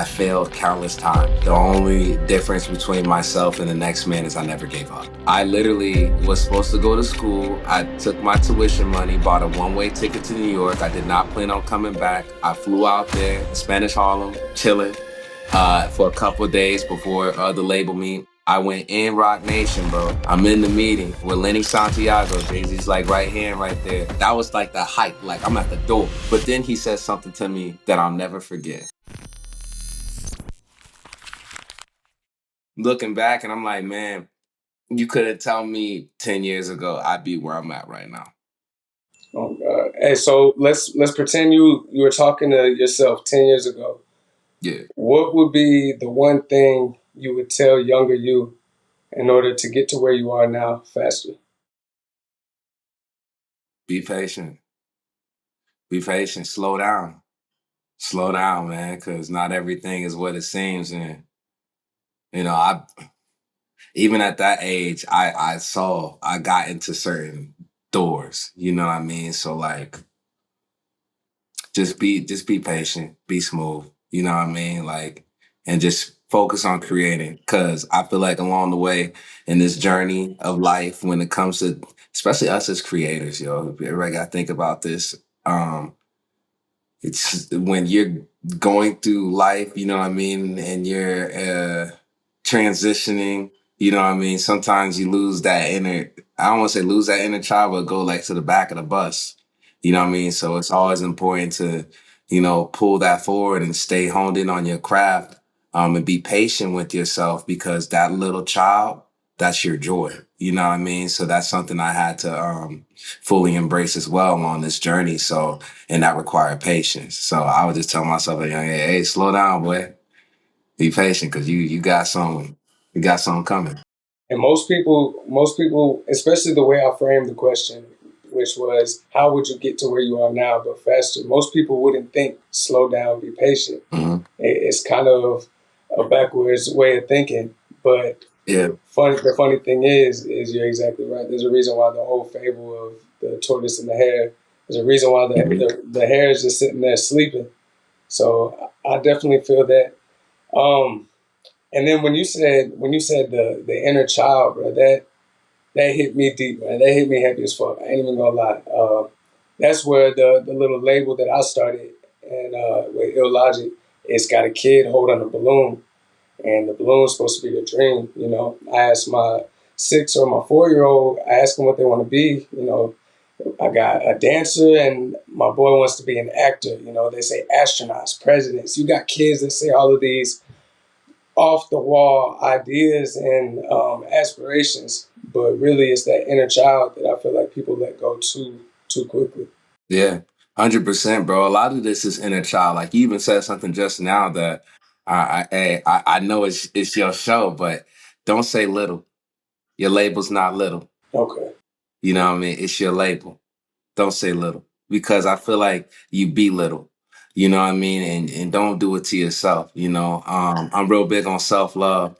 failed countless times. The only difference between myself and the next man is I never gave up. I literally was supposed to go to school. I took my tuition money, bought a one-way ticket to New York. I did not plan on coming back. I flew out there, Spanish Harlem, chilling for a couple of days before the label meet. I went in Roc Nation, bro. I'm in the meeting with Lenny Santiago. Jay-Z's like right hand, right there. That was like the hype, like I'm at the door. But then he said something to me that I'll never forget. Looking back, and I'm like, man, you could have told me 10 years ago I'd be where I'm at right now. Oh God! Hey, so let's pretend you were talking to yourself 10 years ago. Yeah. What would be the one thing you would tell younger you in order to get to where you are now faster? Be patient. Be patient. Slow down. Slow down, man, because not everything is what it seems. And, I even at that age, I got into certain doors, you know what I mean? So like, just be patient, be smooth, you know what I mean? Like, and just focus on creating. Cause I feel like along the way in this journey of life, when it comes to, especially us as creators, everybody got to think about this. It's when you're going through life, you know what I mean, and you're transitioning, you know what I mean. Sometimes you lose that inner. I don't want to say lose that inner child, but go like to the back of the bus. You know what I mean. So it's always important to, pull that forward and stay honed in on your craft, and be patient with yourself because that little child, that's your joy. You know what I mean. So that's something I had to fully embrace as well on this journey. So and that required patience. So I would just tell myself at a young age, hey, slow down, boy. Be patient because you got something coming. And most people, especially the way I framed the question, which was, how would you get to where you are now, but faster? Most people wouldn't think, slow down, be patient. Mm-hmm. It's kind of a backwards way of thinking. But Yeah. the funny thing is you're exactly right. There's a reason why the old fable of the tortoise and the hare, there's a reason why the hare is just sitting there sleeping. So I definitely feel that. And then when you said the inner child, bro, that hit me deep, man. That hit me heavy as fuck. I ain't even gonna lie. That's where the little label that I started and with Ill Logic, it's got a kid holding a balloon, and the balloon's supposed to be a dream. I asked my 6 or my 4-year-old, I asked them what they want to be. I got a dancer, and my boy wants to be an actor. They say astronauts, presidents. You got kids that say all of these off the wall ideas and aspirations, but really it's that inner child that I feel like people let go too quickly. Yeah. 100%, bro. A lot of this is inner child. Like you even said something just now that I know it's your show, but don't say little. Your label's not little. Okay. You know what I mean? It's your label. Don't say little because I feel like you be little, you know what I mean? And don't do it to yourself. I'm real big on self-love,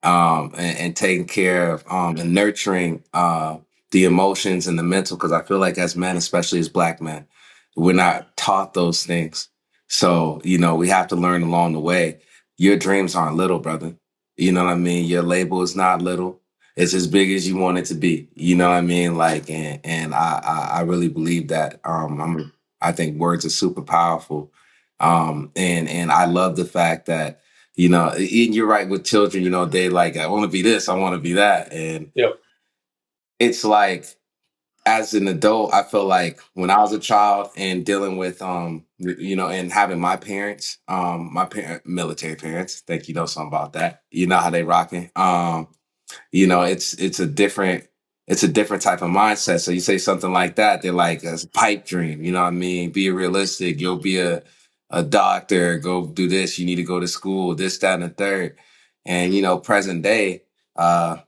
and taking care of, and nurturing, the emotions and the mental. Cause I feel like as men, especially as Black men, we're not taught those things. So, we have to learn along the way. Your dreams aren't little, brother. You know what I mean? Your label is not little. It's as big as you want it to be. You know what I mean? Like, and I really believe that. I think words are super powerful. And I love the fact that, and you're right with children, they like, I want to be this, I want to be that. And Yep. it's like, as an adult, I feel like when I was a child and dealing with, and having my parents, military parents, think you know something about that. You know how they rocking. It's a different type of mindset. So you say something like that, they're like, it's a pipe dream. You know what I mean? Be realistic. You'll be a doctor, go do this. You need to go to school, this, that, and the third. And, present day, I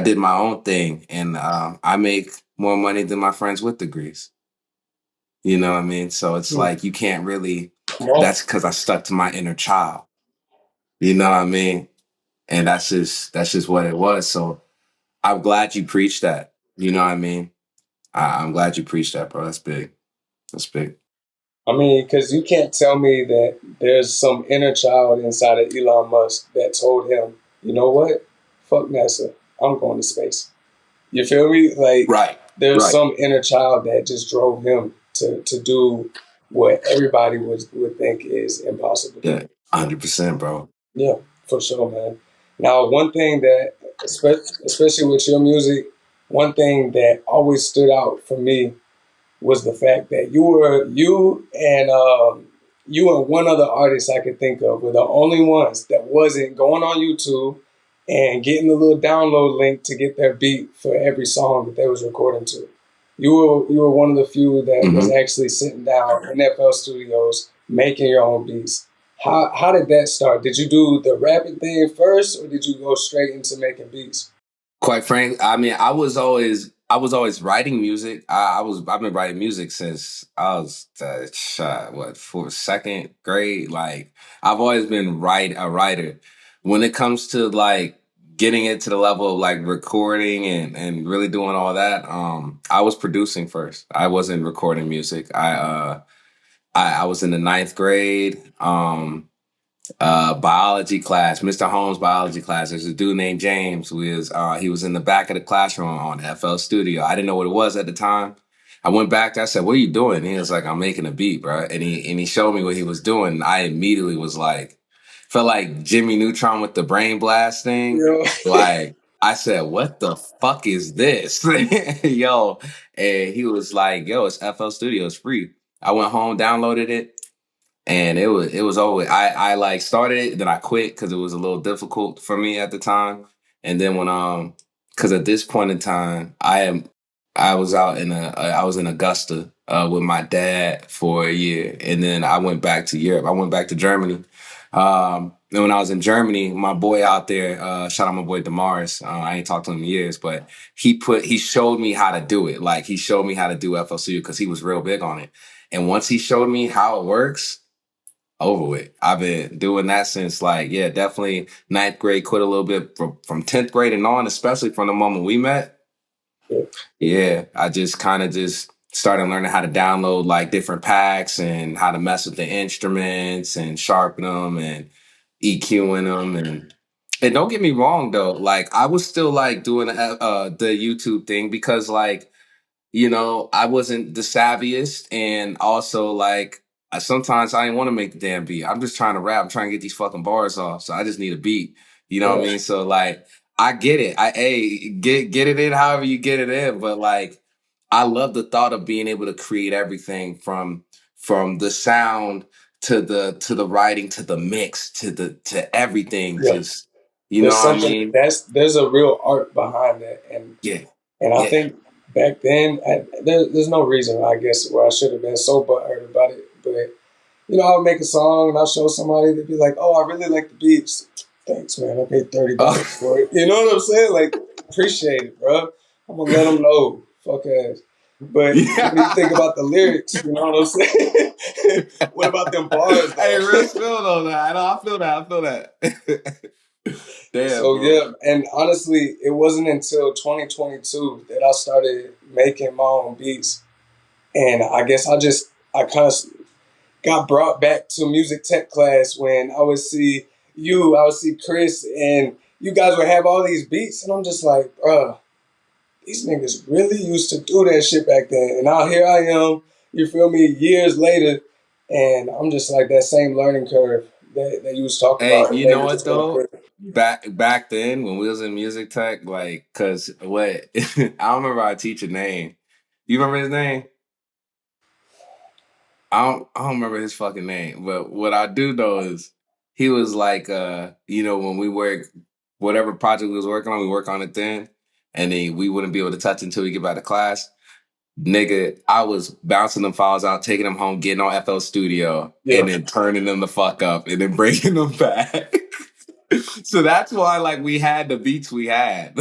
did my own thing and I make more money than my friends with degrees. You know what I mean? So it's like, you can't really, that's because I stuck to my inner child. You know what I mean? And that's just what it was. So I'm glad you preached that. You know what I mean? I'm glad you preached that, bro. That's big. That's big. I mean, because you can't tell me that there's some inner child inside of Elon Musk that told him, you know what? Fuck NASA. I'm going to space. You feel me? Like, Right. there's Right. some inner child that just drove him to do what everybody would think is impossible. Yeah. 100%, bro. Yeah, for sure, man. Now, one thing that, especially with your music, one thing that always stood out for me was the fact that you and one other artist I could think of were the only ones that wasn't going on YouTube and getting the little download link to get their beat for every song that they was recording to. You were one of the few that was Hmm. actually sitting down in FL Studios making your own beats. How did that start? Did you do the rapping thing first, or did you go straight into making beats? Quite frank, I mean, I was always writing music. I've been writing music since I was what, for second grade. Like, I've always been a writer. When it comes to like getting it to the level of like recording and really doing all that, I was producing first. I wasn't recording music. I was in the ninth grade. Biology class, Mr. Holmes' biology class. There's a dude named James who is he was in the back of the classroom on FL Studio. I didn't know what it was at the time. I went back there, I said, "What are you doing?" And he was like, "I'm making a beat, bro." And he showed me what he was doing. And I immediately was like, felt like Jimmy Neutron with the brain blast thing. You Like, I said, "What the fuck is this?" Yo. And he was like, "Yo, it's FL Studio, it's free." I went home, downloaded it, and it was always I like started it, then I quit because it was a little difficult for me at the time. And then when because at this point in time I was out in I was in Augusta with my dad for a year, and then I went back to Europe. I went back to Germany. And when I was in Germany, my boy out there, shout out my boy Damaris. I ain't talked to him in years, but he showed me how to do it. Like, he showed me how to do FLCU because he was real big on it. And once he showed me how it works, over with. I've been doing that since, like, yeah, definitely ninth grade, quit a little bit from 10th grade and on, especially from the moment we met. know, Yeah, I just kind of just started learning how to download like different packs and how to mess with the instruments and sharpen them and EQing them. And don't get me wrong though, like, I was still like doing the YouTube thing because, like, I wasn't the savviest, and also like sometimes I didn't want to make the damn beat. I'm just trying to rap. I'm trying to get these fucking bars off, so I just need a beat. You know what I yeah, mean? So like, I get it. Get it in however you get it in, but like, I love the thought of being able to create everything from the sound to the writing to the mix to everything. yeah. Just, you know There's what I something mean? there's a real art behind that, Yeah, and I yeah. think back then there's no reason I guess where I should have been so butthurt about it, but I would make a song and I'll show somebody, they'd be like, "Oh, I really like the beats." Thanks, man. I paid $30 for it. You know what I'm saying? Like, appreciate it, bro. I'm gonna let them know. Fuck ass. But when you think Yeah. about the lyrics, you know what I'm saying? What about them bars, Hey, though? real spill on that. I feel that. I feel that. Damn, So bro. yeah, and honestly, it wasn't until 2022 that I started making my own beats, and I guess I kind of got brought back to music tech class when I would see Chris, and you guys would have all these beats, and I'm just like, bruh, these niggas really used to do that shit back then, and now here I am, you feel me, years later, and I'm just like that same learning curve that you was talking Hey, about, and you know maybe what just a little though? quicker. Back then when we was in music tech, like, cause what I don't remember our teacher name. You remember his name? I don't remember his fucking name, but what I do know is he was like, when we work, whatever project we was working on, we work on it then, and then we wouldn't be able to touch it until we get back to class. Nigga, I was bouncing them files out, taking them home, getting on FL Studio, Yeah. and then turning them the fuck up, and then breaking them back. So that's why, like, we had the beats we had.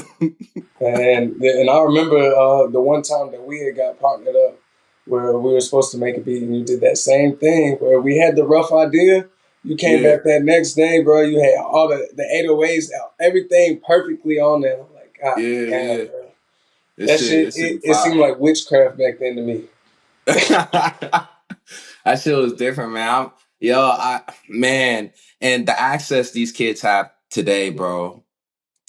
And I remember the one time that we had got partnered up where we were supposed to make a beat and you did that same thing where we had the rough idea. You came Yeah, back that next day, bro. You had all the 808s, everything perfectly on there. I'm like, God yeah, damn, yeah. bro. This That shit, shit, this shit it seemed fire. like witchcraft back then to me. That shit was different, man. Man, and the access these kids have today, bro.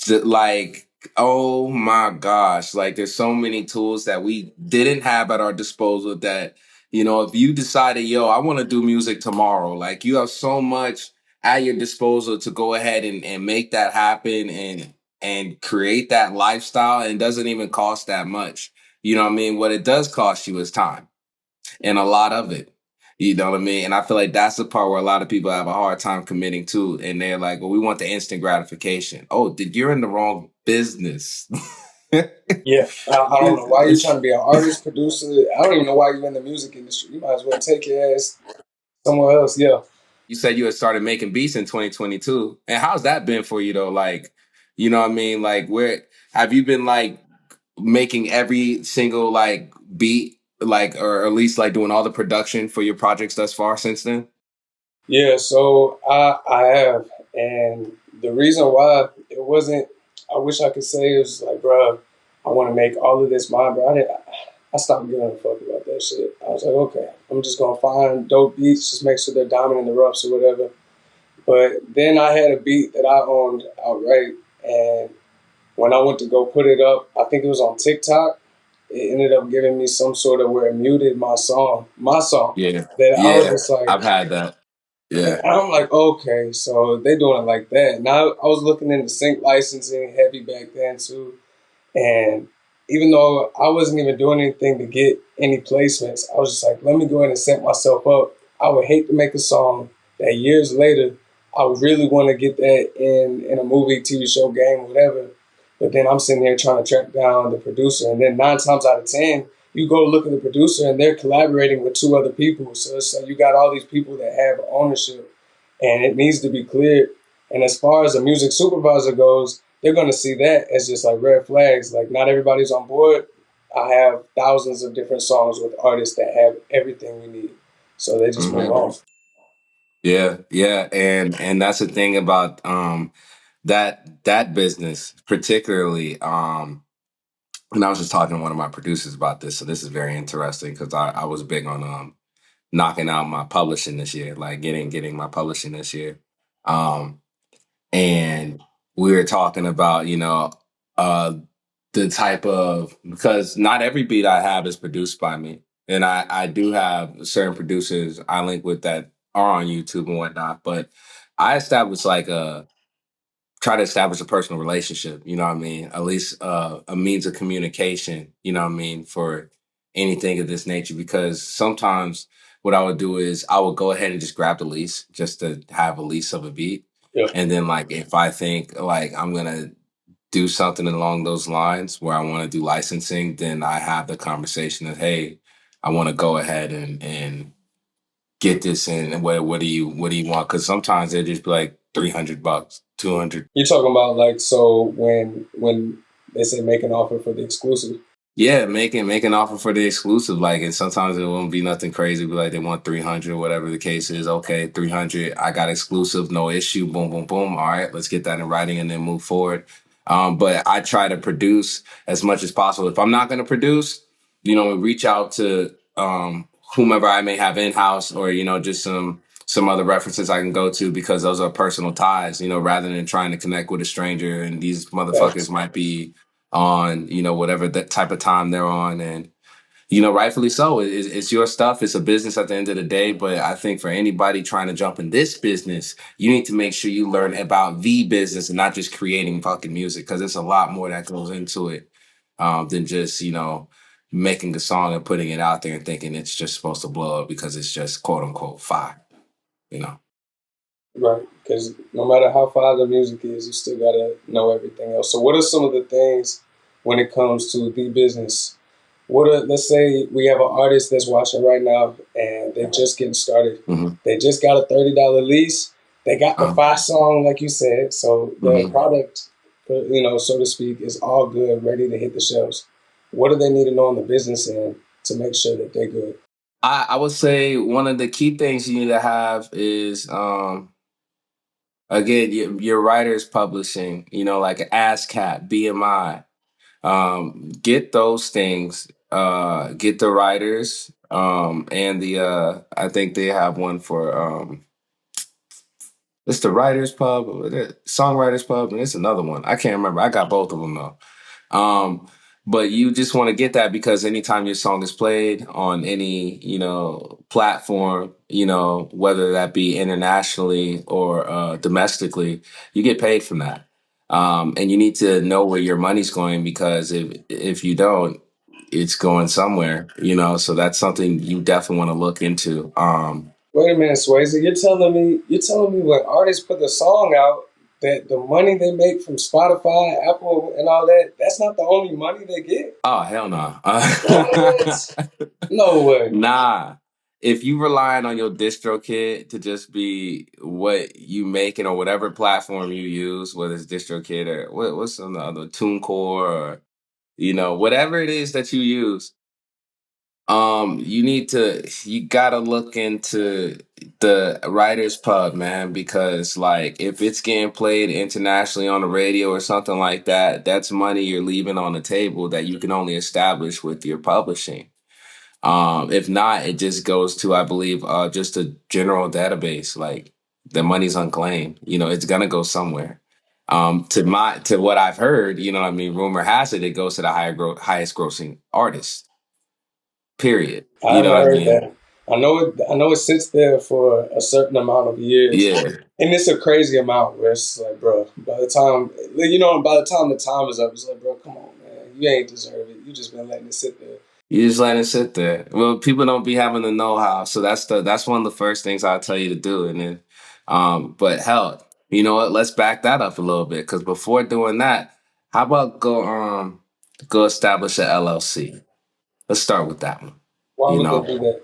Like, oh my gosh, like there's so many tools that we didn't have at our disposal that, if you decided, yo, I want to do music tomorrow, like you have so much at your disposal to go ahead and make that happen and create that lifestyle, and it doesn't even cost that much. You know what I mean? What it does cost you is time, and a lot of it. You know what I mean? And I feel like that's the part where a lot of people have a hard time committing to. And they're like, well, we want the instant gratification. Oh, you're in the wrong business. Yeah, I don't know why you're trying It's, to be an artist, producer. I don't even know why you're in the music industry. You might as well take your ass somewhere else. Yeah. you said you had started making beats in 2022. And how's that been for you, though? Like, you know what I mean? Like, where have you been, like, making every single, like, beat, like, or at least, like, doing all the production for your projects thus far since then? Yeah, so I have, and the reason why it wasn't, I wish I could say it was like, bro, I want to make all of this mine, but I stopped giving a fuck about that shit. I was like, okay, I'm just gonna find dope beats, just make sure they're diamond in the roughs or whatever. But then I had a beat that I owned outright, and when I went to go put it up, I think it was on TikTok. It ended up giving me some sort of where it muted my song. Yeah. That I was Yeah. just like, I've had that. and Yeah. I'm like, okay, so they doing it like that. Now I was looking into sync licensing heavy back then too, and even though I wasn't even doing anything to get any placements, I was just like, let me go ahead and set myself up. I would hate to make a song that years later I would really want to get that in a movie, TV show, game, whatever. But then I'm sitting here trying to track down the producer, and then 9 times out of 10, you go look at the producer and they're collaborating with two other people. So it's like you got all these people that have ownership, and it needs to be cleared. And as far as a music supervisor goes, they're going to see that as just like red flags. Like, not everybody's on board. I have thousands of different songs with artists that have everything we need. So they just move Hmm. on. Yeah, yeah, and that's the thing about that business particularly. And I was just talking to one of my producers about this, so this is very interesting because I was big on knocking out my publishing this year, like getting my publishing this year. Um, and we were talking about uh the type of, because not every beat I have is produced by me, and I do have certain producers I link with that are on YouTube and whatnot, but I established like a try to establish a personal relationship, you know what I mean? At least a means of communication, you know what I mean, for anything of this nature. Because sometimes what I would do is I would go ahead and just grab the lease just to have a lease of a beat. Yeah. And then like if I think like I'm gonna do something along those lines where I want to do licensing, then I have the conversation of, hey, I want to go ahead and get this in, and what do you want? Because sometimes they just be like $300, 200. You're talking about like, so when they say make an offer for the exclusive. Yeah, make an offer for the exclusive, like, and sometimes it won't be nothing crazy. Be like they want 300, whatever the case is. Okay, 300. I got exclusive, no issue. Boom, boom, boom. All right, let's get that in writing and then move forward. But I try to produce as much as possible. If I'm not going to produce, reach out to whomever I may have in house, or just some other references I can go to, because those are personal ties. Rather than trying to connect with a stranger, and these motherfuckers Facts. might be on whatever that type of time they're on, and rightfully so. It's your stuff. It's a business at the end of the day. But I think for anybody trying to jump in this business, you need to make sure you learn about the business and not just creating fucking music, because there's a lot more that goes into it than just making a song and putting it out there and thinking it's just supposed to blow up because it's just quote unquote fire. you know Right, because no matter how far the music is, you still gotta know everything else. So, what are some of the things when it comes to the business? Let's say we have an artist that's watching right now, and they're just getting started. hmm They just got a $30 lease. They got the uh, 5 song, like you said. So the hmm product, so to speak, is all good, ready to hit the shelves. What do they need to know on the business end to make sure that they're good? I would say one of the key things you need to have is again, your writers publishing, like ASCAP, BMI, get those things, get the writers. And the I think they have one for it's the Writers Pub, the Songwriters Pub, and it's another one. I can't remember. I got both of them though. Um, but you just want to get that because anytime your song is played on any, platform, whether that be internationally or domestically, you get paid from that. And you need to know where your money's going because if you don't, it's going somewhere, so that's something you definitely want to look into. Wait a minute, Swayze. You're telling me when artists put the song out that the money they make from Spotify, Apple, and all that, that's not the only money they get? Oh, hell no. What? No way. Nah. If you relying on your distro kit to just be what you making or whatever platform you use, whether it's distro kit or what's on the other TuneCore or whatever it is that you use, you gotta look into the writers pub, man, because like if it's getting played internationally on the radio or something like that, that's money you're leaving on the table that you can only establish with your publishing. If not, it just goes to, I believe, just a general database. Like the money's unclaimed. It's gonna go somewhere. To what I've heard, what I mean, rumor has it goes to the highest grossing artist. Period. I You know haven't what I heard mean? that. I know it sits there for a certain amount of years. Yeah. And it's a crazy amount where it's like, bro, by the time the time is up, it's like, bro, come on, man. You ain't deserve it. You just been letting it sit there. You just let it sit there. Well, people don't be having the know-how, so that's one of the first things I'll tell you to do. And then, but hell, you know what? Let's back that up a little bit because before doing that, how about go establish a LLC? Let's start with that one. Why You would they know, do that?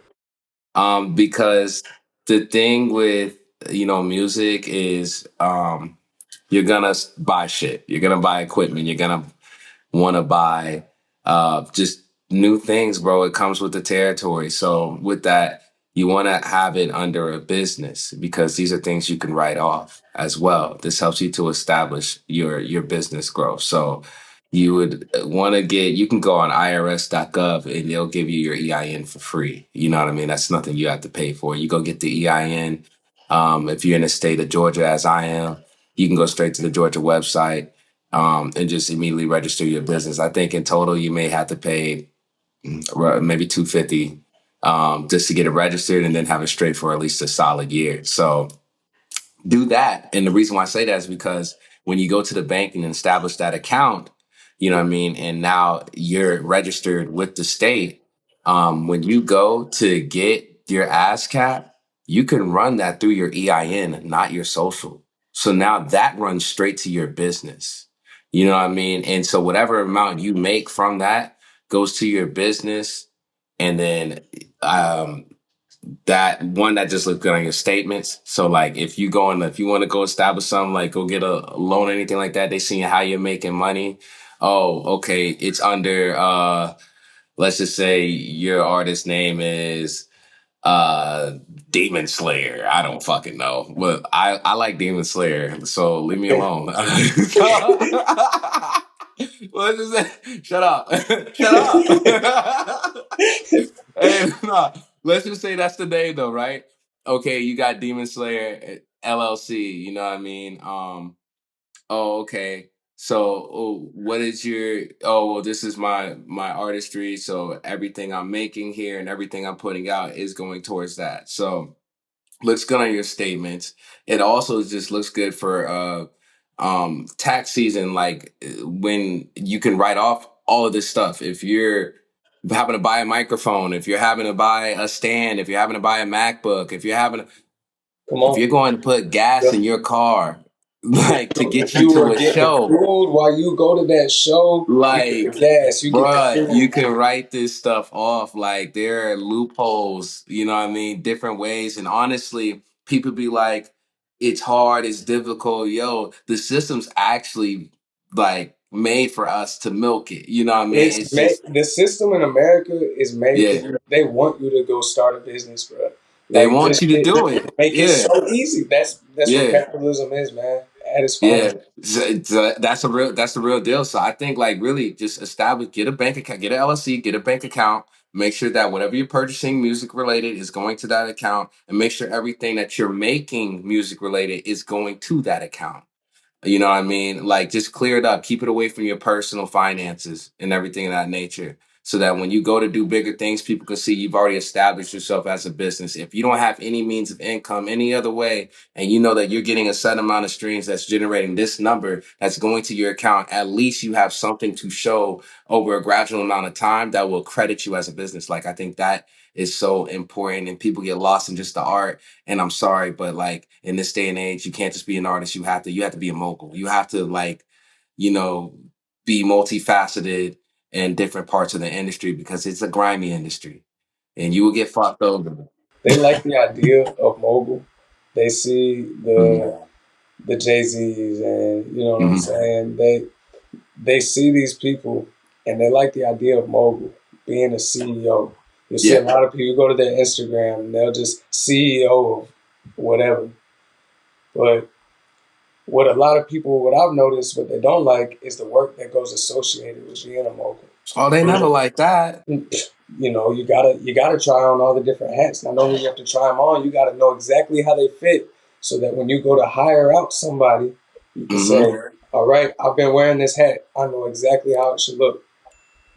because the thing with music is you're gonna buy shit, you're gonna buy equipment, you're gonna want to buy just new things, bro. It comes with the territory. So with that, you want to have it under a business because these are things you can write off as well. This helps you to establish your business growth. So you would want to you can go on irs.gov and they'll give you your EIN for free. You know what I mean? That's nothing you have to pay for. You go get the EIN. If you're in the state of Georgia, as I am, you can go straight to the Georgia website and just immediately register your business. I think in total you may have to pay maybe 250 just to get it registered and then have it straight for at least a solid year. So do that. And the reason why I say that is because when you go to the bank and establish that account, you know what I mean, and now you're registered with the state. When you go to get your ASCAP, you can run that through your EIN, not your social. So now that runs straight to your business. You know what I mean? And so whatever amount you make from that goes to your business. And then um, that one that just looks good on your statements. So like if you want to go establish something, like go get a loan or anything like that, they see how you're making money. Oh, okay. It's under let's just say your artist name is uh Demon Slayer. I don't fucking know. But I like Demon Slayer, so leave me alone. Let's just say, shut up. Shut up. Hey, no, let's just say that's the name though, right? Okay, you got Demon Slayer LLC, you know what I mean? Oh, okay. So, what is your? Oh, well, this is my artistry. So everything I'm making here and everything I'm putting out is going towards that. So looks good on your statements. It also just looks good for tax season, like when you can write off all of this stuff. If you're having to buy a microphone, if you're having to buy a stand, if you're having to buy a MacBook, Come if you're on. going to put gas in your car, like to If get you you to are a getting show, food while you go to that show, you get the like, gas, you get the bruh, you food. can write this stuff off. Like, there are loopholes, you know what I mean? Different ways. And honestly, people be like, it's hard, it's difficult. Yo, the system's actually like made for us to milk it. You know what I mean? It's just, The system in America is made for yeah, you. They want you to go start a business, bro. they Like want just you to do it. make it Yeah, so easy. That's what yeah. capitalism is, man. At its Yeah, finest. that's a real deal. So I think like really just establish, get a bank account, get an LLC, get a bank account, Make sure that whatever you're purchasing music related is going to that account, and make sure everything that you're making music related is going to that account. You know what I mean? Like, just clear it up. Keep it away from your personal finances and everything of that nature. So that when you go to do bigger things, people can see you've already established yourself as a business. If you don't have any means of income any other way, and you know that you're getting a set amount of streams that's generating this number that's going to your account, at least you have something to show over a gradual amount of time that will credit you as a business. Like, I think that is so important, and people get lost in just the art. And I'm sorry, but like in this day and age, you can't just be an artist. You have to be a mogul. You have to, like, you know, be multifaceted in different parts of the industry, because it's a grimy industry and you will get fucked over. They like the idea of mogul. They see Mm-hmm. the Jay-Z's, and you know what I'm Mm-hmm. saying. They see these people and they like the idea of mogul, being a CEO. You see a Yeah. lot of people go to their Instagram and they'll just CEO of whatever. But what I've noticed, what they don't like is the work that goes associated with being a mogul. Oh, they never like that. You know, you gotta try on all the different hats. Not only you have to try them on, you gotta know exactly how they fit, so that when you go to hire out somebody, you can say, Mm-hmm. "All right, I've been wearing this hat. I know exactly how it should look."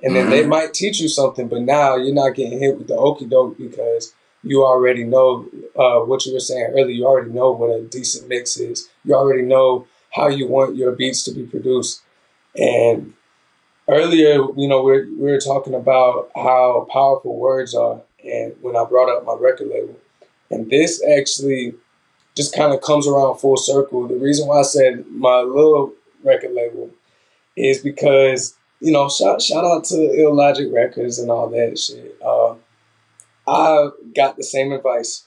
And then they Mm-hmm. might teach you something, but now you're not getting hit with the okie doke, because you already know what you were saying earlier. You already know what a decent mix is. You already know how you want your beats to be produced. And earlier, you know, we were talking about how powerful words are, and when I brought up my record label, and this actually just kind of comes around full circle. The reason why I said my little record label is because, you know, shout out to Illogic Records and all that shit. I got the same advice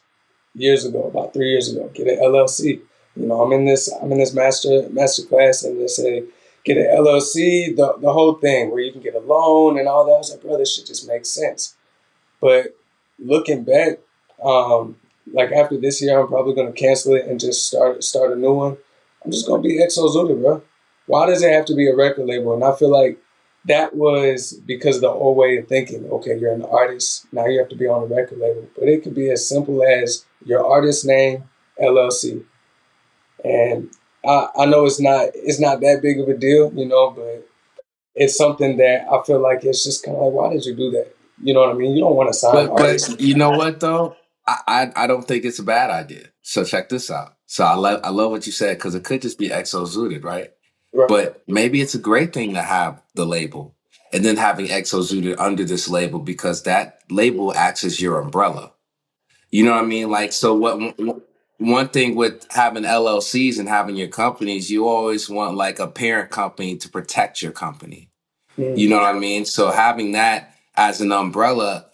years ago, about 3 years ago. Get an LLC. You know, I'm in this master class, and they say get an LLC, the whole thing where you can get a loan and all that. I was like, bro, this shit just makes sense. But looking back, like after this year, I'm probably gonna cancel it and just start a new one. I'm just gonna be XO Xuded, bro. Why does it have to be a record label? And I feel like that was because of the old way of thinking. Okay, you're an artist, now you have to be on a record label. But it could be as simple as your artist name, LLC. And I know it's not that big of a deal, you know, but it's something that I feel like it's just kind of like, why did you do that? You know what I mean? You don't want to sign artists. But you know what though? I don't think it's a bad idea. So check this out. So I love what you said, because it could just be XO Zooted, right? Right. But maybe it's a great thing to have the label, and then having XO Zooted under this label, because that label acts as your umbrella. You know what I mean? Like, so one thing with having LLCs and having your companies, you always want like a parent company to protect your company. You Mm. know what I mean? So having that as an umbrella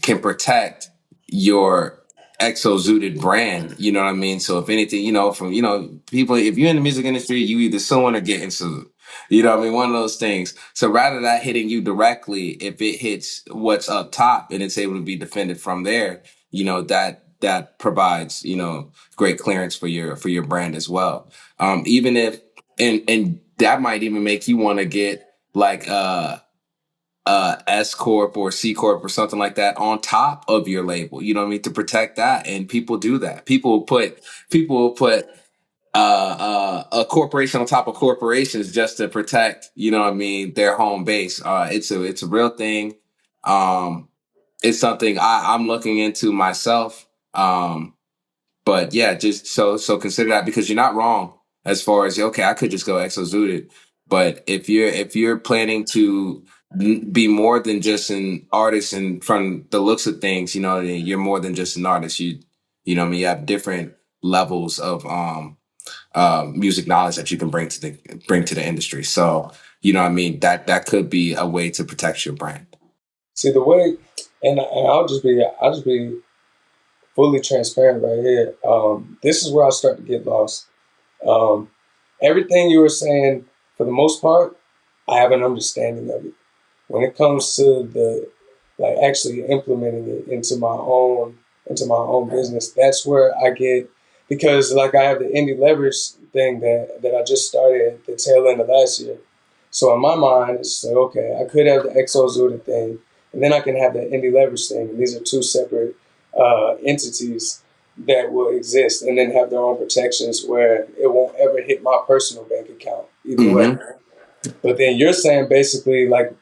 can protect your exo-zooted brand. You know what I mean? So if anything, from, people, if you're in the music industry, you either suing or getting sued. You know what I mean? One of those things. So rather that hitting you directly, if it hits what's up top and it's able to be defended from there, that provides, great clearance for your brand as well. Even if, and that might even make you want to get like, S corp or C corp or something like that on top of your label. You know what I mean? To protect that, and people do that. People will put a corporation on top of corporations just to protect. You know what I mean? Their home base. It's a real thing. It's something I'm looking into myself. But yeah, just so consider that, because you're not wrong as far as, okay, I could just go exozooted. But if you're planning to be more than just an artist, and from the looks of things, you're more than just an artist. You know what I mean, you have different levels of music knowledge that you can bring to the industry. So, you know what I mean, that could be a way to protect your brand. See the way, and I'll just be fully transparent right here. This is where I start to get lost. Um, Everything you were saying, for the most part, I have an understanding of it. When it comes to the like actually implementing it into my own business, that's where I get, because like I have the indieleverage thing that I just started at the tail end of last year. So in my mind, it's like, okay, I could have the XO Xuded thing, and then I can have that indie leverage thing. And these are two separate entities that will exist, and then have their own protections where it won't ever hit my personal bank account either way. Mm-hmm. But then you're saying basically, like,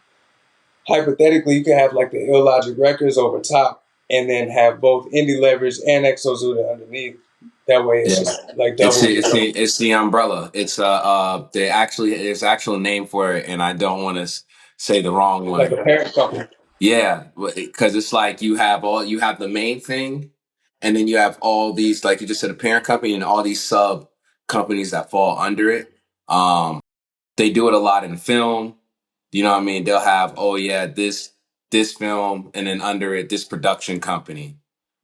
hypothetically, you can have like the illogic records over top, and then have both indie leverage and XO Xuded underneath. That way, it's Yeah. just like It's double. the, it's the it's the umbrella. It's they actually there's actual name for it, and I don't want to say the wrong Like one. a parent company. Yeah, because it's like you have the main thing, and then you have all these, like you just said, a parent company and all these sub companies that fall under it. They do it a lot in film. You know what I mean? They'll have, oh yeah, this film, and then under it, this production company.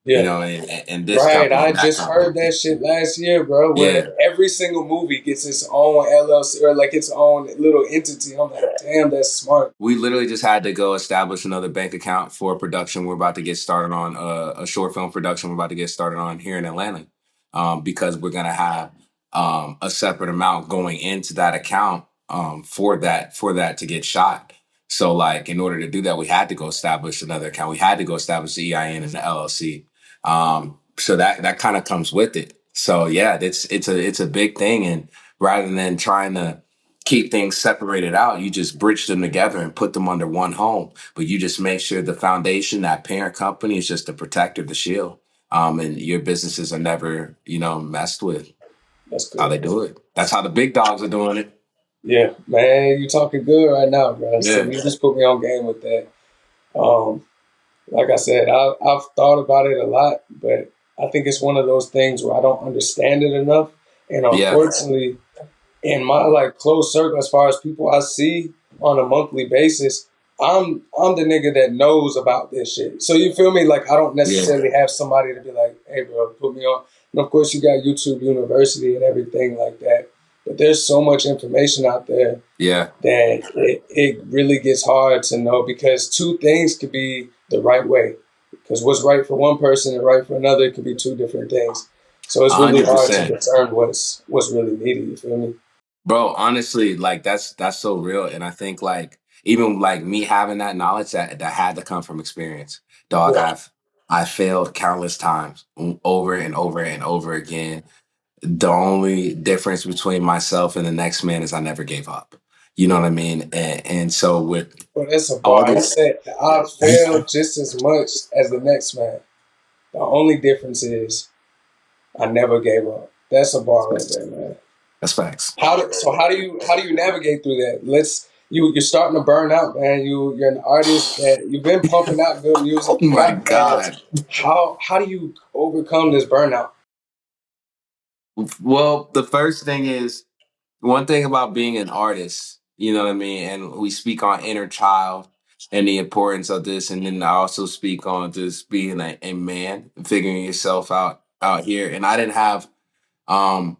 You Yeah. know, and this Right, company I and that just heard company. that shit last year, bro. Where Yeah. every single movie gets its own LLC or like its own little entity. I'm like, damn, that's smart. We literally just had to go establish another bank account for a production. We're about to get started on a short film production. We're about to get started on here in Atlanta, because we're gonna have a separate amount going into that account, for that to get shot. So, like, in order to do that, we had to go establish another account. We had to go establish the EIN and the LLC. So that kind of comes with it. So yeah, it's a big thing, and rather than trying to keep things separated out, you just bridge them together and put them under one home. But you just make sure the foundation, that parent company, is just the protector, the shield. And your businesses are never, messed with. That's How good. they do it. That's how the big dogs are doing it. Yeah, man, you talking good right now, bro. So Yeah. you just put me on game with that. Um, like I said, I've thought about it a lot, but I think it's one of those things where I don't understand it enough, and Yeah. unfortunately, in my like close circle, as far as people I see on a monthly basis, I'm the nigga that knows about this shit. So you feel me? Like I don't Yeah. necessarily have somebody to be like, hey bro, put me on. And of course you got YouTube University and everything like that. But there's so much information out there Yeah. that it really gets hard to know because two things could be the right way. Because what's right for one person and right for another could be two different things. So it's really hard to 100%. discern what's really needed. You feel me? Bro, honestly, like that's so real. And I think, like, even like me having that knowledge, that had to come from experience. Dog, Yeah. I failed countless times, over and over and over again. The only difference between myself and the next man is I never gave up. You know what I mean? And so with Well, that's a all bar. He these, said, I failed just as much as the next man. The only difference is I never gave up. That's a bar right there, man. that's facts. How do you navigate through that? You're starting to burn out, man. You're an artist that you've been pumping out good Oh music. You my got fans. God. How do you overcome this burnout? Well, the first thing is, one thing about being an artist, you know what I mean? And we speak on inner child and the importance of this. And then I also speak on just being a man, figuring yourself out here. And I didn't have, um,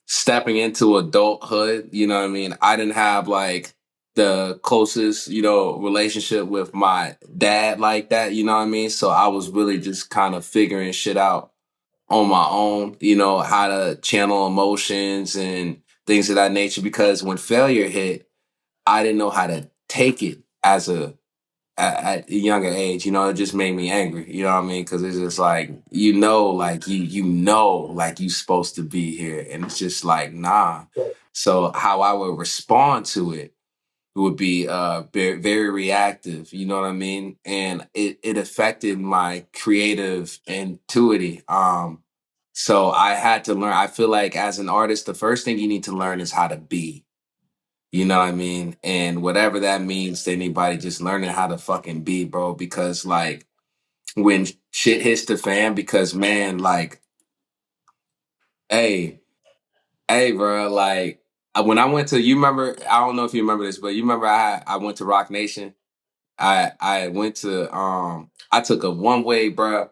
stepping into adulthood, you know what I mean? I didn't have like the closest, relationship with my dad like that, you know what I mean? So I was really just kind of figuring shit out on my own, how to channel emotions and things of that nature. Because when failure hit, I didn't know how to take it at a younger age. It just made me angry. You know what I mean? Because it's just like, like you supposed to be here, and it's just like, nah. So how I would respond to it would be very, very reactive. You know what I mean? And it affected my creative intuitivity. So I had to learn. I feel like as an artist, the first thing you need to learn is how to be. You know what I mean? And whatever that means to anybody, just learning how to fucking be, bro. Because, like, when shit hits the fan, because, man, like, hey, hey, bro, like, when I went to, you remember, I don't know if you remember this, but you remember I went to Roc Nation. I went to, I took a one way, bro.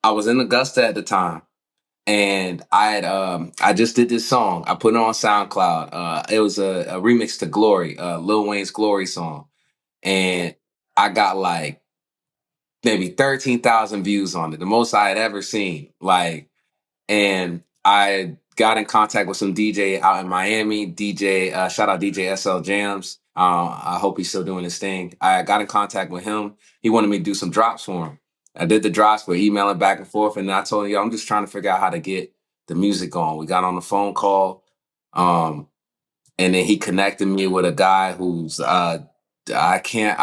I was in Augusta at the time. And I just did this song. I put it on SoundCloud. It was a remix to Glory, Lil Wayne's Glory song. And I got like maybe 13,000 views on it, the most I had ever seen. Like, and I got in contact with some DJ out in Miami, shout out DJ SL Jams. I hope he's still doing his thing. I got in contact with him. He wanted me to do some drops for him. I did the drops, we're emailing back and forth, and I told him, yo, I'm just trying to figure out how to get the music on. We got on the phone call, and then he connected me with a guy who's I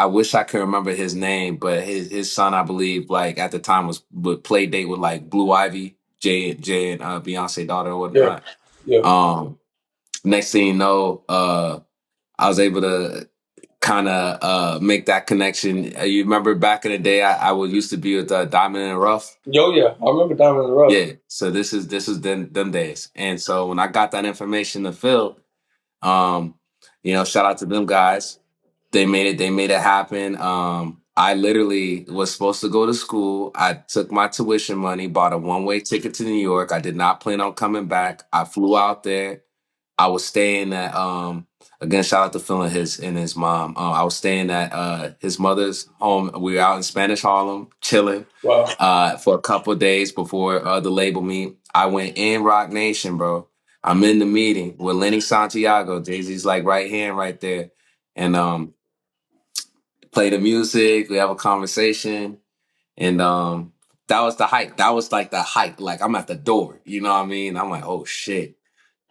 wish I could remember his name, but his son, I believe, like at the time was would play date with like Blue Ivy, Jay and Beyonce daughter or Yeah. whatnot. Yeah. Next thing you know, I was able to kind of make that connection. You remember back in the day, I would used to be with Diamond and Rough. Yo, yeah. I remember Diamond in the Rough. Yeah, so this is them days, and so when I got that information to Phil, um, shout out to them guys. They made it happen. I literally was supposed to go to school. I took my tuition money, bought a one-way ticket to New York. I did not plan on coming back. I flew out there. I was staying at again, shout out to Phil and his mom. I was staying at his mother's home. We were out in Spanish Harlem chilling Wow. for a couple of days before the label meet. I went in Roc Nation, bro. I'm in the meeting with Lenny Santiago. Jay-Z's like right hand right there. And play the music, we have a conversation. And that was the hype. That was like the hype. Like I'm at the door. You know what I mean? I'm like, oh shit.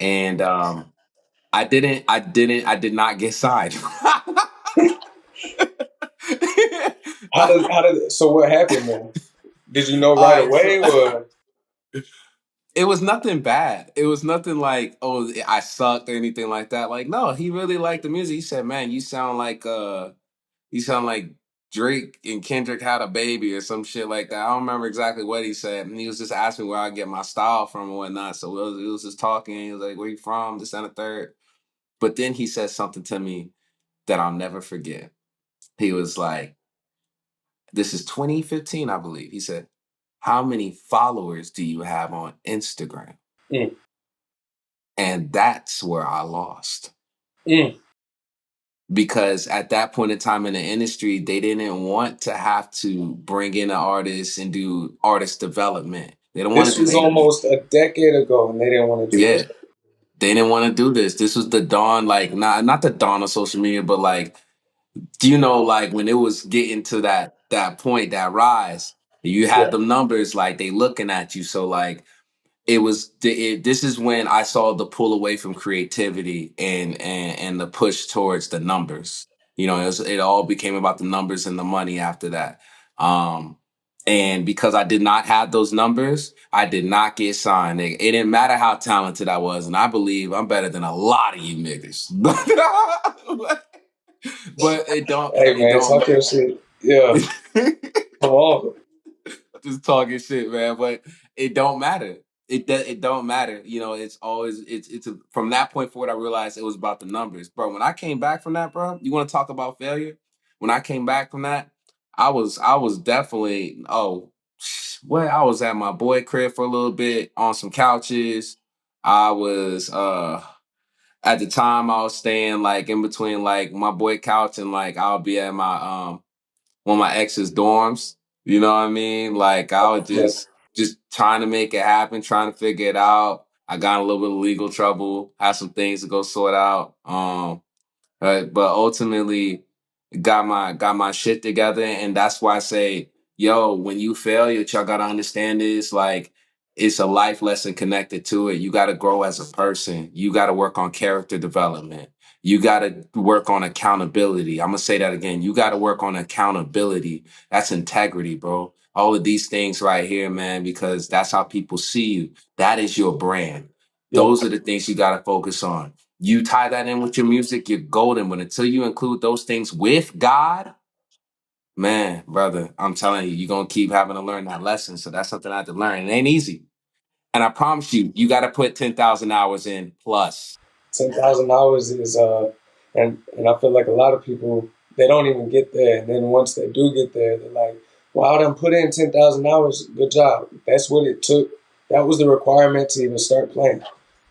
And I did not get signed. So what happened, man? Did you know All right right, so away or? it was nothing bad. It was nothing like, oh, I sucked or anything like that. Like, no, he really liked the music. He said, man, you sound like Drake and Kendrick had a baby or some shit like that. I don't remember exactly what he said. And he was just asking where I get my style from and whatnot. So it was just talking. He was like, where you from? This and the third. But then he said something to me that I'll never forget. He was like, this is 2015, I believe. He said, how many followers do you have on Instagram? Mm. And that's where I lost. Mm. Because at that point in time in the industry, they didn't want to have to bring in an artist and do artist development. They don't want This to do was any. almost a decade ago, and they didn't want to do Yeah, this. they didn't want to do this. This was the dawn, like not the dawn of social media, but like like when it was getting to that point, that rise, you Yeah. had them numbers like they looking at you. So like this is when I saw the pull away from creativity and the push towards the numbers. It all became about the numbers and the money after that. And because I did not have those numbers, I did not get signed. It didn't matter how talented I was, and I believe I'm better than a lot of you niggas. But Hey, it man, don't talk your shit. Yeah. Come on. just talking shit, man. But it don't matter. It don't matter. It's always from that point forward. I realized it was about the numbers, bro. When I came back from that, bro, you want to talk about failure? When I came back from that, I was definitely well, I was at my boy crib for a little bit on some couches. I was at the time I was staying like in between like my boy couch and like I'll be at my one of my ex's dorms. You know what I mean? Like I was Yeah. just trying to make it happen, trying to figure it out. I got in a little bit of legal trouble, had some things to go sort out. But ultimately got my shit together, and that's why I say, yo, when you fail, y'all gotta understand this. Like, it's a life lesson connected to it. You gotta grow as a person. You gotta work on character development. You gotta work on accountability. I'm gonna say that again. You gotta work on accountability. That's integrity, bro. All of these things right here, man, because that's how people see you. That is your brand. Yeah. Those are the things you gotta focus on. You tie that in with your music, you're golden. But until you include those things with God, man, brother, I'm telling you, you're going to keep having to learn that lesson. So that's something I had to learn. It ain't easy. And I promise you, you got to put 10,000 hours in plus. 10,000 hours is and I feel like a lot of people, they don't even get there, and then once they do get there, they're like, "Wow, I done put in 10,000 hours. Good job." That's what it took. That was the requirement to even start playing.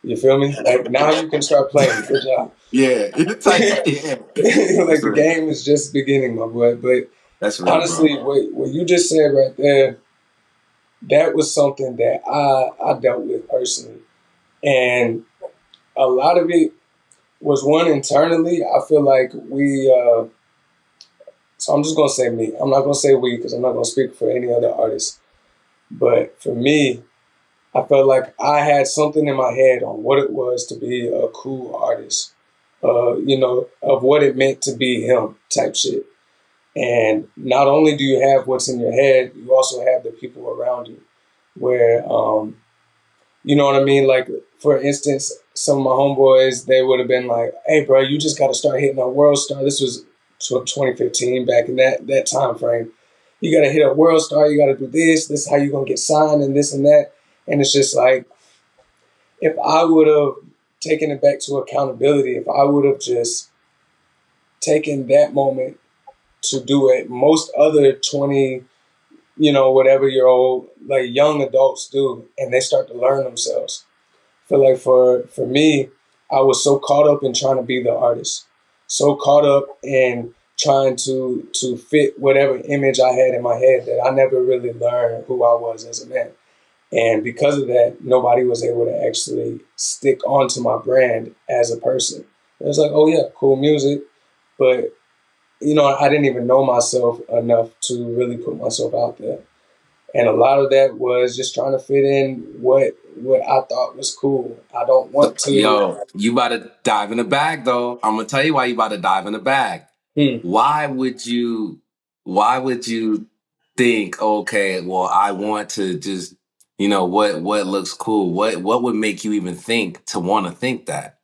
You feel me? Like now you can start playing. Good job. Yeah, it's like, yeah. Like That's the real. game is just beginning, my boy. But That's real, bro. honestly, what you just said right there, that was something that I dealt with personally, and a lot of it. was one internally. I feel like we. So I'm just gonna say me. I'm not gonna say we because I'm not gonna speak for any other artists. But for me, I felt like I had something in my head on what it was to be a cool artist. Of what it meant to be him type shit. And not only do you have what's in your head, you also have the people around you. Where you know what I mean? Like, for instance, some of my homeboys, they would have been like, hey, bro, you just got to start hitting a world star. This was 2015, back in that time frame. You got to hit a world star. You got to do this. This is how you're going to get signed and this and that. And it's just like, if I would have taken it back to accountability, if I would have just taken that moment to do it, most other 20, whatever year old, like young adults do, and they start to learn themselves. Feel like for me, I was so caught up in trying to be the artist, so caught up in trying to fit whatever image I had in my head that I never really learned who I was as a man. And because of that, nobody was able to actually stick onto my brand as a person. It was like, oh yeah, cool music, but I didn't even know myself enough to really put myself out there. And a lot of that was just trying to fit in what I thought was cool. I don't So, want to. yo, you about to dive in the bag though. I'm gonna tell you why you about to dive in the bag. Hmm. Why would you? Why would you think? Okay, well, I want to just, what looks cool. What would make you even think to want to think that?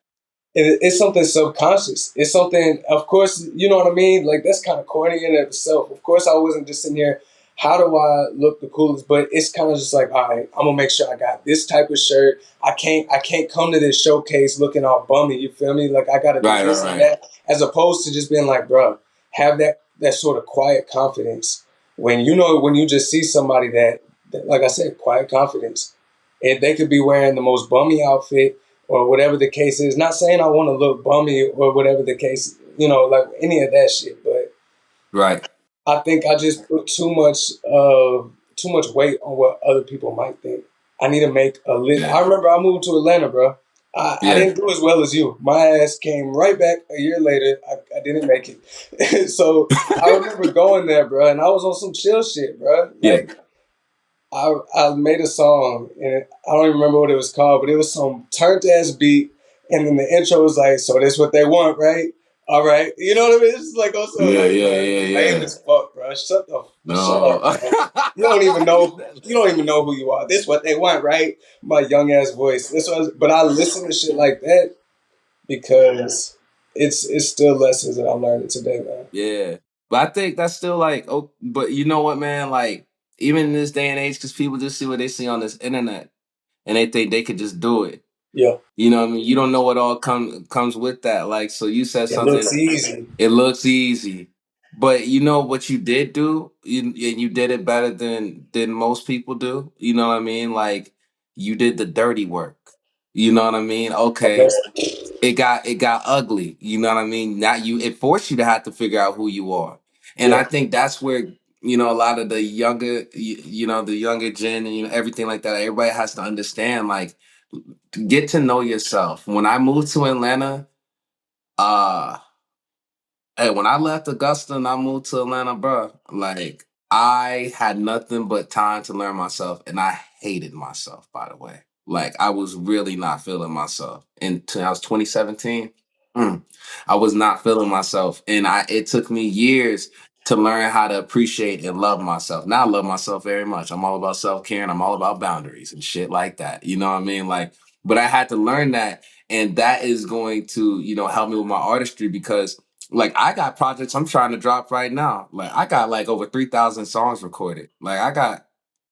It's something subconscious. It's something, of course, you know what I mean? Like, that's kind of corny in and of itself. Of course, I wasn't just sitting here, how do I look the coolest? But it's kind of just like, all right, I'm gonna make sure I got this type of shirt. I can't come to this showcase looking all bummy. You feel me? Like, I got to do Right, right, this and right. that, as opposed to just being like, bro, have that sort of quiet confidence when you just see somebody that, like I said, quiet confidence, and they could be wearing the most bummy outfit or whatever the case is. Not saying I want to look bummy or whatever the case, like any of that shit, but Right. I think I just put too much weight on what other people might think. I need to make a list. Yeah. I remember I moved to Atlanta, bro. I Yeah. didn't do as well as you. My ass came right back a year later. I didn't make it. So I remember going there, bro, and I was on some chill shit, bro. Yeah. Like, I made a song and I don't even remember what it was called, but it was some turned ass beat, and then the intro was like, "So that's what they want, right? All right, you know what I mean? It's like also Yeah. like, Yeah. bro, Yeah. lame Yeah. as fuck, bro. Shut No. up, bro. You don't even know. You don't even know who you are. This what they want, right? My young ass voice. This was, but I listen to shit like that because it's still lessons that I'm learning today, man. Yeah. But I think that's still like, oh, but you know what, man? Like, even in this day and age, because people just see what they see on this internet and they think they could just do it. Yeah, You know what I mean? You don't know what all comes with that. Like, so you said it something, looks easy. it looks easy. But you know what you did do? And you did it better than most people do. You know what I mean? Like, you did the dirty work. You know what I mean? Okay, it got ugly. You know what I mean? Not you. It forced you to have to figure out who you are, and Yeah, I think that's where a lot of the younger, the younger gen, and everything like that. Everybody has to understand, like, get to know yourself. When I moved to Atlanta, uh hey, when I left Augusta and I moved to Atlanta, bro, like, I had nothing but time to learn myself, and I hated myself. By the way, like, I was really not feeling myself. I was 2017. mm, I was not feeling myself, and it took me years to learn how to appreciate and love myself. Now I love myself very much. I'm all about self care and I'm all about boundaries and shit like that. You know what I mean? Like, but I had to learn that, and that is going to help me with my artistry because, like, I got projects I'm trying to drop right now. Like, I got like over 3,000 songs recorded. Like, I got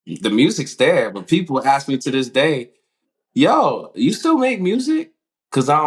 the music's there, but people ask me to this day, yo, you still make music? Because I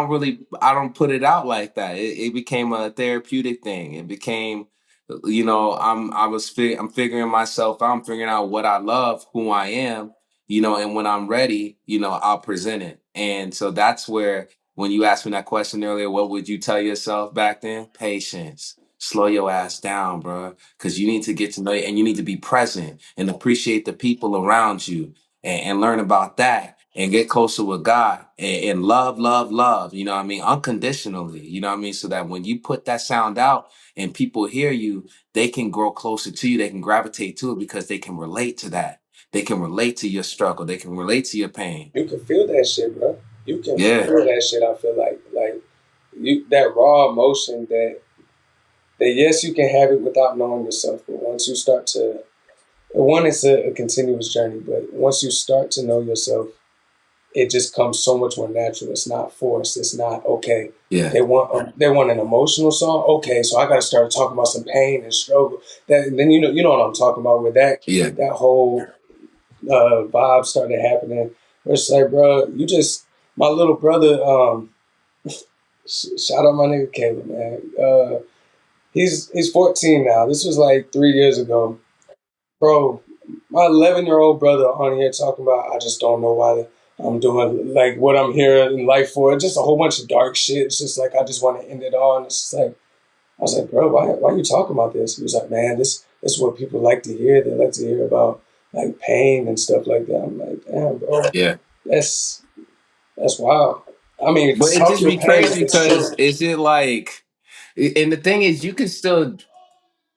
don't put it out like that. It became a therapeutic thing. It became, I'm figuring myself out. I'm figuring out what I love, who I am, and when I'm ready, I'll present it. And so that's where, when you asked me that question earlier, what would you tell yourself back then? Patience. Slow your ass down, bro. Because you need to get to know you, and you need to be present and appreciate the people around you, and learn about that. and get closer with God and love, love, love, you know what I mean? Unconditionally, you know what I mean? So that when you put that sound out and people hear you, they can grow closer to you. They can gravitate to it because they can relate to that. They can relate to your struggle. They can relate to your pain. You can feel that shit, bro. You can Yeah. feel that shit. I feel like you that raw emotion that yes, you can have it without knowing yourself, but once you start to one, it's a continuous journey, but once you start to know yourself, it just comes so much more natural. It's not forced. It's not okay. Yeah. They want an emotional song. Okay, so I got to start talking about some pain and struggle. That then you know what I'm talking about. With Yeah. that whole vibe started happening. It's like, bro, you just my little brother. Shout out my nigga Caleb, man. He's 14 now. This was like 3 years ago, bro. My 11-year-old brother on here talking about I just don't know why I'm doing like what I'm here in life for. Just a whole bunch of dark shit. It's just like I just want to end it all. And it's just like I was like, bro, why are you talking about this? He was like, man, this is what people like to hear. They like to hear about like pain and stuff like that. I'm like, damn, bro, Yeah. that's that's wild. I mean, But it talk just your be pain, crazy but it's true. because is it like, and the thing is, you can still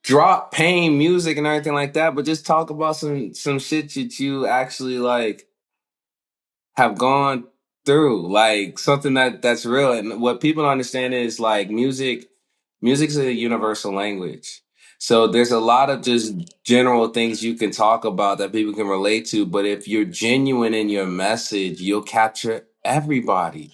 drop pain music and everything like that, but just talk about some shit that you actually like have gone through, like something that's real. And what people don't understand is like music's a universal language. So there's a lot of just general things you can talk about that people can relate to, but if you're genuine in your message, you'll capture everybody.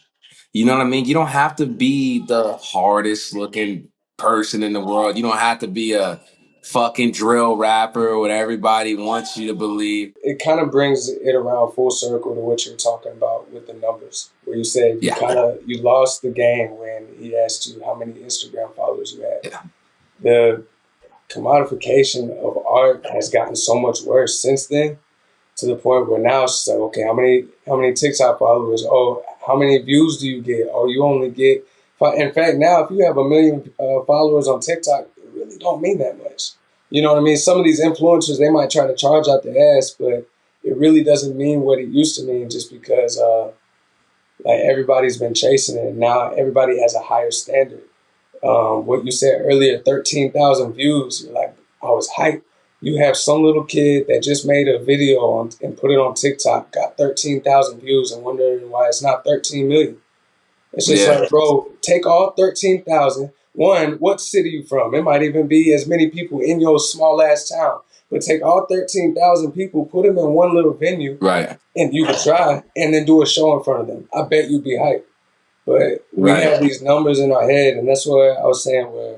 You know what I mean? You don't have to be the hardest looking person in the world. You don't have to be a fucking drill rapper or what everybody wants you to believe. It kind of brings it around full circle to what you're talking about with the numbers, where you said Yeah. you lost the game when he asked you how many Instagram followers you had. Yeah. The commodification of art has gotten so much worse since then, to the point where now it's just like, okay, how many TikTok followers? Oh, how many views do you get? Oh, you only get. In fact, now if you have 1 million followers on TikTok, it really don't mean that much. You know what I mean? Some of these influencers, they might try to charge out their ass, but it really doesn't mean what it used to mean, just because like everybody's been chasing it, and now everybody has a higher standard. What you said earlier, 13,000 views. You're like, I was hyped. You have some little kid that just made a video and put it on TikTok, got 13,000 views, and wondering why it's not 13 million. It's just Yeah. like, bro, take all 13,000. One, what city you from? It might even be as many people in your small ass town. But take all 13,000 people, put them in one little venue, Right. and you could try, and then do a show in front of them. I bet you'd be hyped. But we Right. have these numbers in our head, and that's what I was saying, where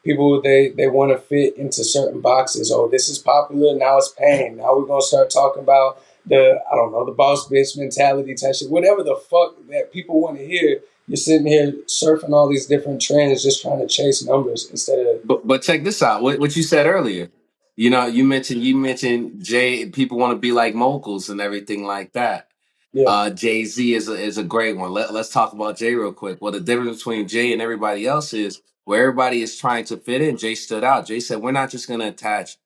people they want to fit into certain boxes. Oh, this is popular, now it's pain. Now we're gonna start talking about the I don't know, the boss bitch mentality type shit. Whatever the fuck that people want to hear. You're sitting here surfing all these different trends, just trying to chase numbers instead of But check this out. What you said earlier. You know, you mentioned Jay. People want to be like moguls and everything like that. yeah. Jay-Z is a great one. Let's talk about Jay real quick. Well, the difference between Jay and everybody else is where everybody is trying to fit in. Jay stood out. Jay said, "We're not just going to attach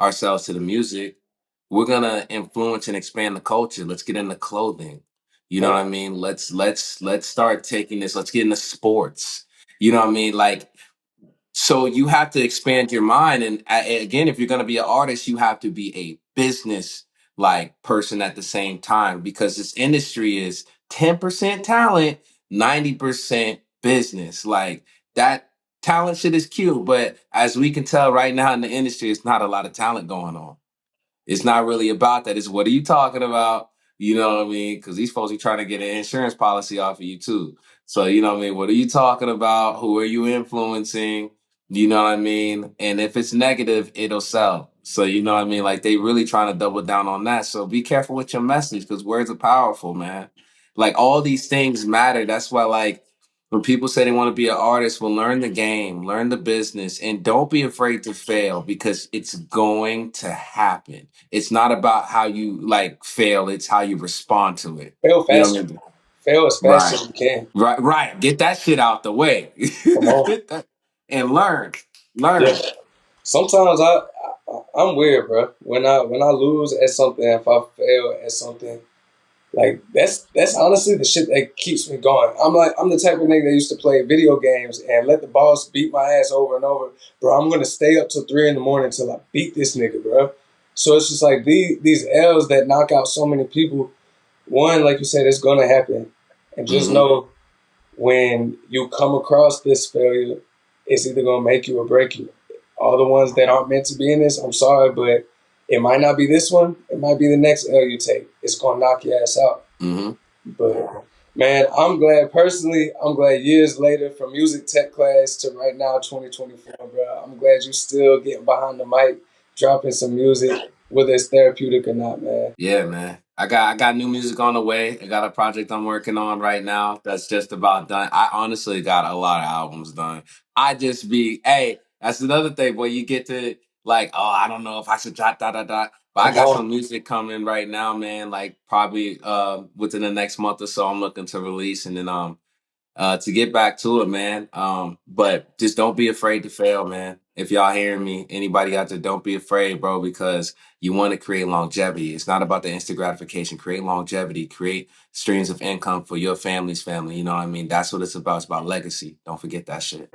ourselves to the music. We're going to influence and expand the culture. Let's get into clothing. You know what I mean? Let's start taking this. Let's get into sports. You know what I mean? Like." So you have to expand your mind, and again, if you're going to be an artist, you have to be a business like person at the same time because this industry is 10% talent, 90% business. Like that talent shit is cute, but as we can tell right now in the industry, it's not a lot of talent going on. It's not really about that. It's what are you talking about? You know what I mean? Because these folks are trying to get an insurance policy off of you too. So you know what I mean? What are you talking about? Who are you influencing? You know what I mean? And if it's negative, it'll sell. So you know what I mean? Like they really trying to double down on that. So be careful with your message because words are powerful, man. Like all these things matter. That's why like when people say they want to be an artist, well, learn the game, learn the business, and don't be afraid to fail because it's going to happen. It's not about how you like fail, it's how you respond to it. Fail You know what faster. I mean? Fail as fast Right. as you can. Right. Get that shit out the way. Come on. And learn. Yeah. Learn. Sometimes I'm weird, bro. When I lose at something, if I fail at something, Like that's honestly the shit that keeps me going. I'm the type of nigga that used to play video games and let the boss beat my ass over and over. Bro, I'm gonna stay up till 3 in the morning till I beat this nigga, bro. So it's just like these L's that knock out so many people. One, like you said, it's gonna happen, and just Mm-hmm. know when you come across this failure, it's either gonna make you or break you. All the ones that aren't meant to be in this, I'm sorry, but it might not be this one. It might be the next L you take. It's gonna knock your ass out. Mm-hmm. But man, I'm glad personally. I'm glad years later, from music tech class to right now, 2024, bro. I'm glad you still getting behind the mic, dropping some music, whether it's therapeutic or not, man. Yeah, man. I got new music on the way. I got a project I'm working on right now that's just about done. I honestly got a lot of albums done. I just be, hey, that's another thing where you get to like, oh, I don't know if I should drop da. But I Come got on. some music coming right now, man. Like probably within the next month or so, I'm looking to release, and then to get back to it, man. But just don't be afraid to fail, man. If y'all hearing me, anybody out there, don't be afraid, bro, because you want to create longevity. It's not about the instant gratification. Create longevity, create streams of income for your family's family. You know what I mean? That's what it's about. It's about legacy. Don't forget that shit.